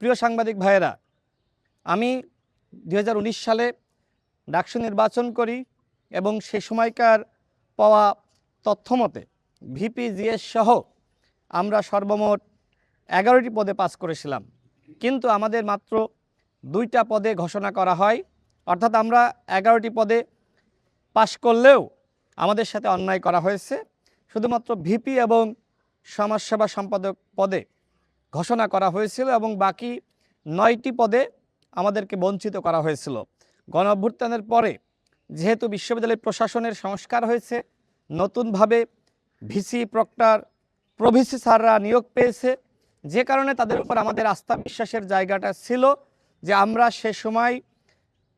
প্রিয় সাংবাদিক ভাইয়েরা, আমি 2019 সালে ডাকসু নির্বাচন করি এবং সে সময়কার পাওয়া তথ্যমতে ভিপি জিএস সহ আমরা সর্বমোট 11টি পদে পাস করেছিলাম, কিন্তু আমাদের মাত্র 2টা পদে ঘোষণা করা হয়। অর্থাৎ আমরা 11টি পদে পাশ করলেও আমাদের সাথে অন্যায় করা হয়েছে। শুধুমাত্র ভিপি এবং সমাজসেবা সম্পাদক পদে ঘোষণা করা হয়েছিল এবং বাকি 9টি পদে আমাদেরকে বঞ্চিত করা হয়েছিল। গণঅভ্যুত্থানের পরে যেহেতু বিশ্ববিদ্যালয় প্রশাসনের সংস্কার হয়েছে, নতুনভাবে ভিসি প্রক্টর প্রভিসি স্যাররা নিয়োগ পেয়েছে, যে কারণে তাদের উপর আমাদের আস্থা বিশ্বাসের জায়গাটা ছিল যে আমরা সে সময়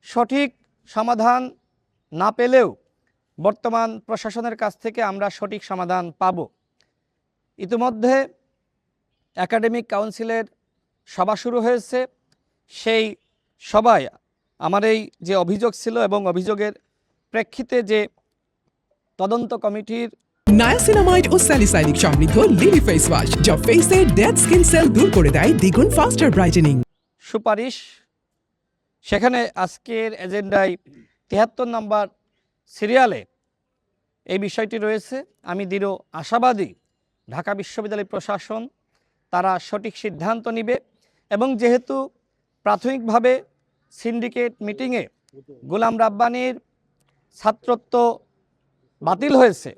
সঠিক সমাধান না পেলেও বর্তমান প্রশাসনের কাছ থেকে আমরা সঠিক সমাধান পাব। ইতিমধ্যে একাডেমিক কাউন্সিলের সভা শুরু হয়েছে। সেই সভায় আমার এই যে অভিযোগ ছিল এবং অভিযোগের প্রেক্ষিতে যে তদন্ত কমিটির নায়াসিনামাইড ও স্যালিসাইলিক সমৃদ্ধ লিলি ফেস ওয়াশ যা ফেসের ডেড স্কিন সেল দূর করে দেয় দ্বিগুণ ফাস্টার ব্রাইটেনিং সুপারিশ, সেখানে আজকের এজেন্ডায় 73 নম্বর সিরিয়ালে এই বিষয়টি রয়েছে। আমি দৃঢ় আশাবাদী ঢাকা বিশ্ববিদ্যালয় প্রশাসন তারা সঠিক সিদ্ধান্ত নেবে এবং যেহেতু প্রাথমিকভাবে সিন্ডিকেট মিটিংয়ে গোলাম রাব্বানীর ছাত্রত্ব বাতিল হয়েছে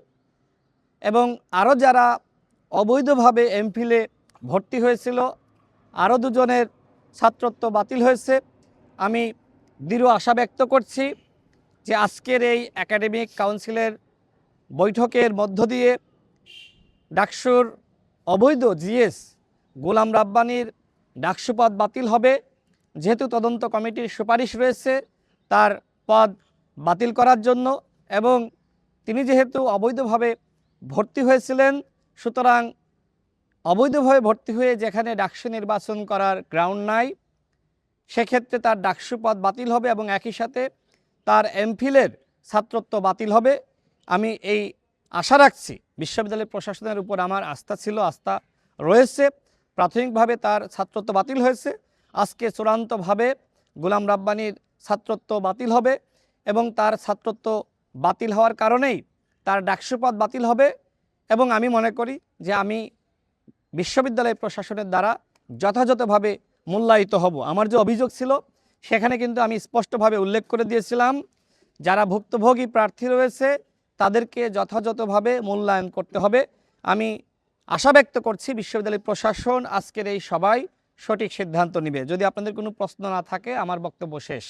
এবং আরও যারা অবৈধভাবে এমফিলে ভর্তি হয়েছিল আরও 2 জনের ছাত্রত্ব বাতিল হয়েছে। আমি দৃঢ় আশা ব্যক্ত করছি যে আজকের এই একাডেমিক কাউন্সিলের বৈঠকের মধ্য দিয়ে ডাকসুর অবৈধ জিএস গোলাম রাব্বানীর ডাকসু পদ বাতিল হবে। যেহেতু তদন্ত কমিটির সুপারিশ রয়েছে তার পদ বাতিল করার জন্য এবং তিনি যেহেতু অবৈধভাবে ভর্তি হয়েছিলেন, সুতরাং অবৈধভাবে ভর্তি হয়ে যেখানে ডাকসু নির্বাচন করার গ্রাউন্ড নাই, সেক্ষেত্রে তার ডাকসু পদ বাতিল হবে এবং একই সাথে তার এমফিলের ছাত্রত্ব বাতিল হবে। আমি এই আশা রাখছি, বিশ্ববিদ্যালয় প্রশাসনের উপর আমার আস্থা ছিল, আস্থা রয়েছে। প্রাথমিকভাবে তার ছাত্রত্ব বাতিল হয়েছে, আজকে চূড়ান্তভাবে গোলাম রাব্বানীর ছাত্রত্ব বাতিল হবে এবং তার ছাত্রত্ব বাতিল হওয়ার কারণেই তার ডাকসু পদ বাতিল হবে এবং আমি মনে করি যে আমি বিশ্ববিদ্যালয় প্রশাসনের দ্বারা যথাযথভাবে মূল্যায়িত হব। আমার যে অভিযোগ ছিল সেখানে কিন্তু আমি স্পষ্টভাবে উল্লেখ করে দিয়েছিলাম, যারা ভুক্তভোগী প্রার্থী রয়েছে তাদেরকে যথাযথভাবে মূল্যায়ন করতে হবে। আমি আশা ব্যক্ত করছি বিশ্ববিদ্যালয় প্রশাসন আজকের এই সভায় সঠিক সিদ্ধান্ত নেবে। যদি আপনাদের কোনো প্রশ্ন না থাকে, আমার বক্তব্য শেষ।